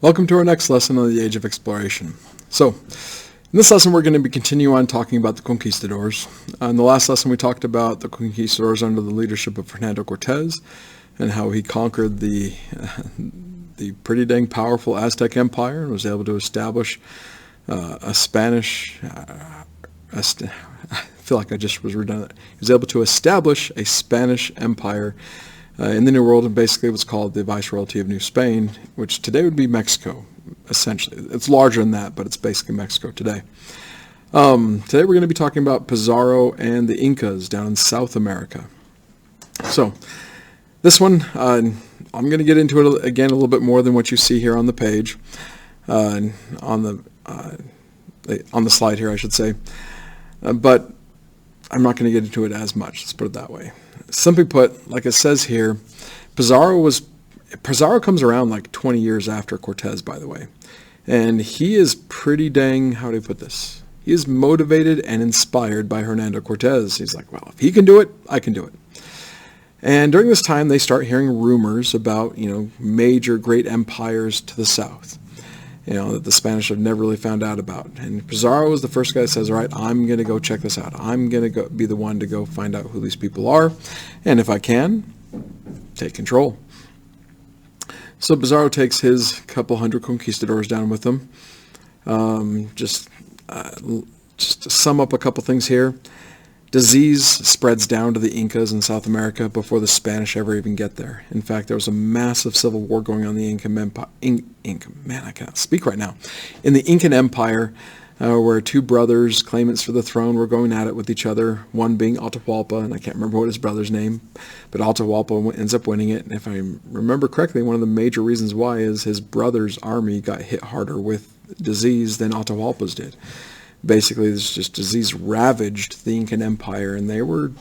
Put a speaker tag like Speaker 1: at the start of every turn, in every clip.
Speaker 1: Welcome to our next lesson on the Age of Exploration. So, in this lesson we're going to be continuing on talking about the conquistadors. In the last lesson we talked about the conquistadors under the leadership of Hernando Cortez and how he conquered the pretty dang powerful Aztec Empire and was able to establish a Spanish... I feel like I just was redundant. He was able to establish a Spanish empire in the New World, and basically what's called the Viceroyalty of New Spain, which today would be Mexico, essentially. It's larger than that, but it's basically Mexico today. Today we're going to be talking about Pizarro and the Incas down in South America. So, this one, I'm going to get into it again a little bit more than what you see here on the page, on the slide here, I should say. But I'm not going to get into it as much, let's put it that way. Simply put, like it says here, Pizarro comes around like 20 years after Cortez, by the way. And he is pretty dang, how do I put this? He is motivated and inspired by Hernando Cortez. He's like, well, if he can do it, I can do it. And during this time, they start hearing rumors about, major great empires to the south, that the Spanish have never really found out about. And Pizarro is the first guy that says, all right, I'm going to go check this out. I'm going to be the one to go find out who these people are. And if I can, take control. So Pizarro takes his couple hundred conquistadors down with him. Just to sum up a couple things here. Disease spreads down to the Incas in South America before the Spanish ever even get there. In fact, there was a massive civil war going on in the I cannot speak right now. In the Incan Empire, where two brothers, claimants for the throne, were going at it with each other, one being Atahualpa, and I can't remember what his brother's name, but Atahualpa ends up winning it. And if I remember correctly, one of the major reasons why is his brother's army got hit harder with disease than Atahualpa's did. Basically, this just disease ravaged the Incan Empire, and they were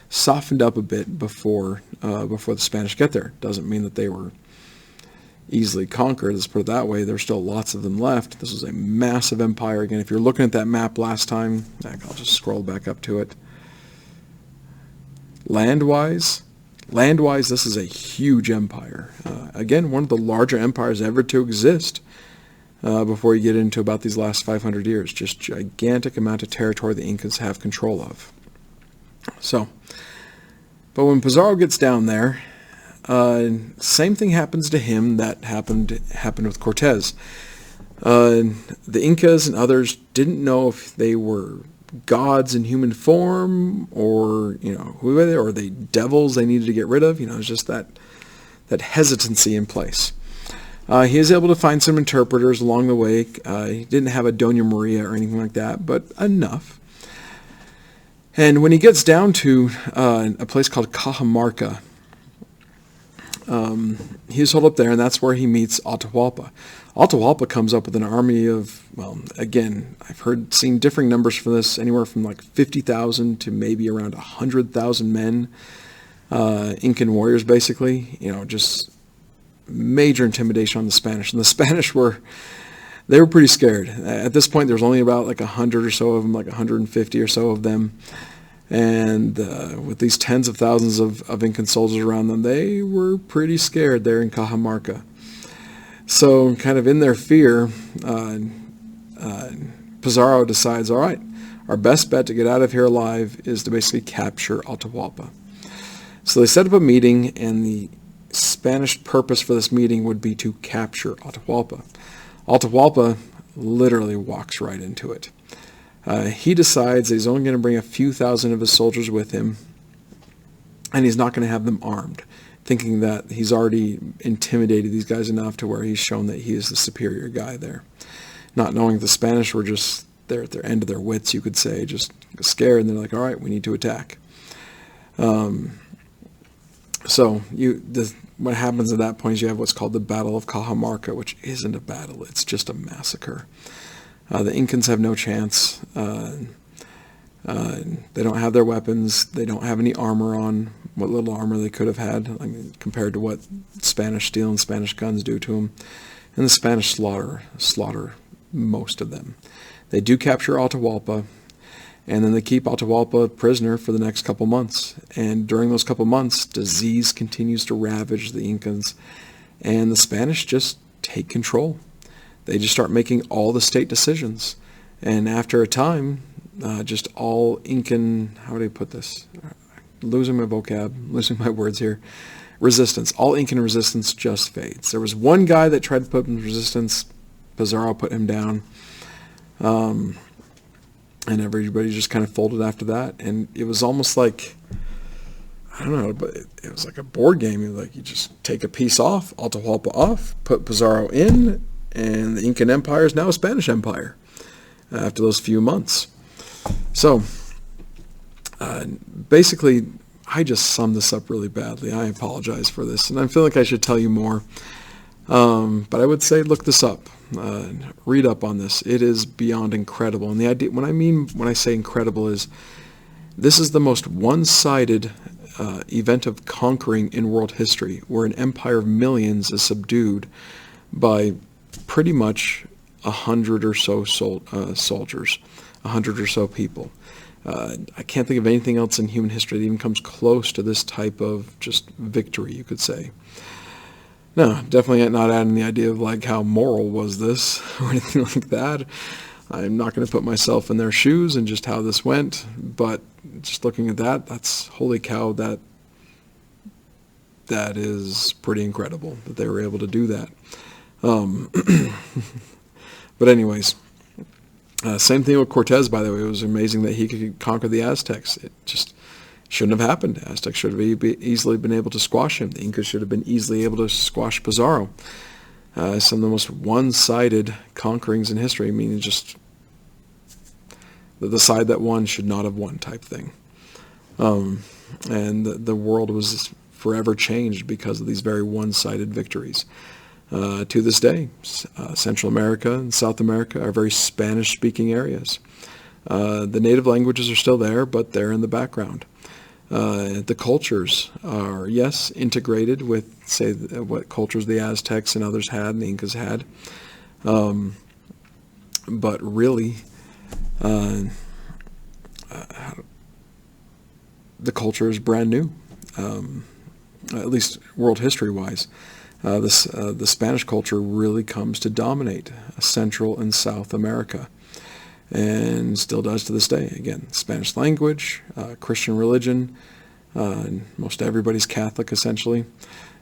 Speaker 1: softened up a bit before the Spanish get there. Doesn't mean that they were easily conquered. Let's put it that way. There's still lots of them left. This was a massive empire. Again, if you're looking at that map last time, I'll just scroll back up to it. Land-wise, this is a huge empire. Again, one of the larger empires ever to exist. Before you get into about these last 500 years. Just gigantic amount of territory the Incas have control of. So, but when Pizarro gets down there, same thing happens to him that happened with Cortez. The Incas and others didn't know if they were gods in human form, or who were they, or they devils they needed to get rid of. It's just that hesitancy in place. He is able to find some interpreters along the way. He didn't have a Doña Maria or anything like that, but enough. And when he gets down to a place called Cajamarca, he's holed up there, and that's where he meets Atahualpa. Atahualpa comes up with an army of, again, I've seen differing numbers for this, anywhere from like 50,000 to maybe around 100,000 men, Incan warriors basically, just major intimidation on the Spanish. And the Spanish were pretty scared. At this point, there was only about like 100 or so of them, like 150 or so of them. And with these tens of thousands of Incan soldiers around them, they were pretty scared there in Cajamarca. So kind of in their fear, Pizarro decides, all right, our best bet to get out of here alive is to basically capture Atahualpa. So they set up a meeting, and the Spanish purpose for this meeting would be to capture Atahualpa. Atahualpa literally walks right into it. He decides that he's only going to bring a few thousand of his soldiers with him, and he's not going to have them armed, thinking that he's already intimidated these guys enough to where he's shown that he is the superior guy there. Not knowing the Spanish were just there at their end of their wits, you could say, just scared, and they're like, all right, we need to attack. So what happens at that point is you have what's called the Battle of Cajamarca, which isn't a battle, it's just a massacre. The Incans have no chance. They don't have their weapons. They don't have any armor on, what little armor they could have had, compared to what Spanish steel and Spanish guns do to them. And the Spanish slaughter most of them. They do capture Atahualpa, and then they keep Atahualpa prisoner for the next couple months. And during those couple months, disease continues to ravage the Incans, and the Spanish just take control. They just start making all the state decisions. And after a time, just all Incan, how do I put this? Losing my vocab, losing my words here. Resistance. All Incan resistance just fades. There was one guy that tried to put him in resistance. Pizarro put him down. And everybody just kind of folded after that. And it was almost like, I don't know, but it was like a board game. You just take a piece off, Atahualpa off, put Pizarro in, and the Incan Empire is now a Spanish Empire after those few months. So, basically, I just summed this up really badly. I apologize for this, and I feel like I should tell you more. But I would say look this up. Read up on this. It is beyond incredible. And the idea, when I say incredible, is this is the most one-sided event of conquering in world history, where an empire of millions is subdued by pretty much 100 or so soldiers, 100 or so people. I can't think of anything else in human history that even comes close to this type of just victory, you could say. No, definitely not adding the idea of like how moral was this or anything like that. I'm not going to put myself in their shoes and just how this went, but just looking at that, that's holy cow, that is pretty incredible that they were able to do that. But anyways, same thing with Cortez, by the way. It was amazing that he could conquer the Aztecs. It just shouldn't have happened. The Aztecs should have easily been able to squash him. The Incas should have been easily able to squash Pizarro. Some of the most one-sided conquerings in history. I mean, just the side that won should not have won type thing. And the world was forever changed because of these very one-sided victories. To this day, Central America and South America are very Spanish-speaking areas. The native languages are still there, but they're in the background. The cultures are, yes, integrated with, say, what cultures the Aztecs and others had and the Incas had. But really, the culture is brand new, at least world history-wise. The Spanish culture really comes to dominate Central and South America, and still does to this day. Again, Spanish language, Christian religion, most everybody's Catholic essentially.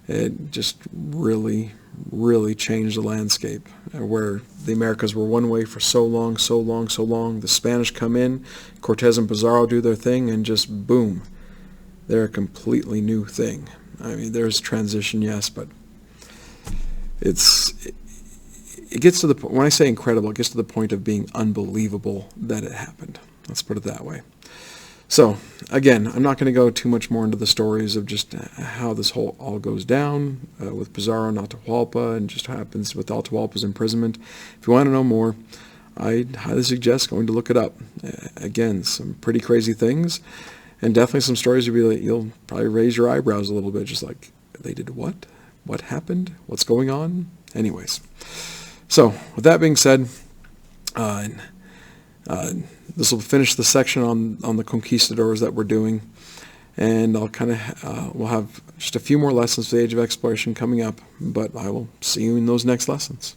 Speaker 1: It just really, really changed the landscape, where the Americas were one way for so long. The Spanish come in, Cortez and Pizarro do their thing, and just boom, they're a completely new thing. I mean, there's transition, yes, but it gets to the point, when I say incredible, it gets to the point of being unbelievable that it happened. Let's put it that way. So, again, I'm not going to go too much more into the stories of just how this all goes down with Pizarro and Atahualpa, and just what happens with Atahualpa's imprisonment. If you want to know more, I highly suggest going to look it up. Again, some pretty crazy things, and definitely some stories you'll probably raise your eyebrows a little bit, just like, they did what? What happened? What's going on? Anyways, so with that being said, this will finish the section on the conquistadors that we're doing, and I'll we'll have just a few more lessons for the Age of Exploration coming up, but I will see you in those next lessons.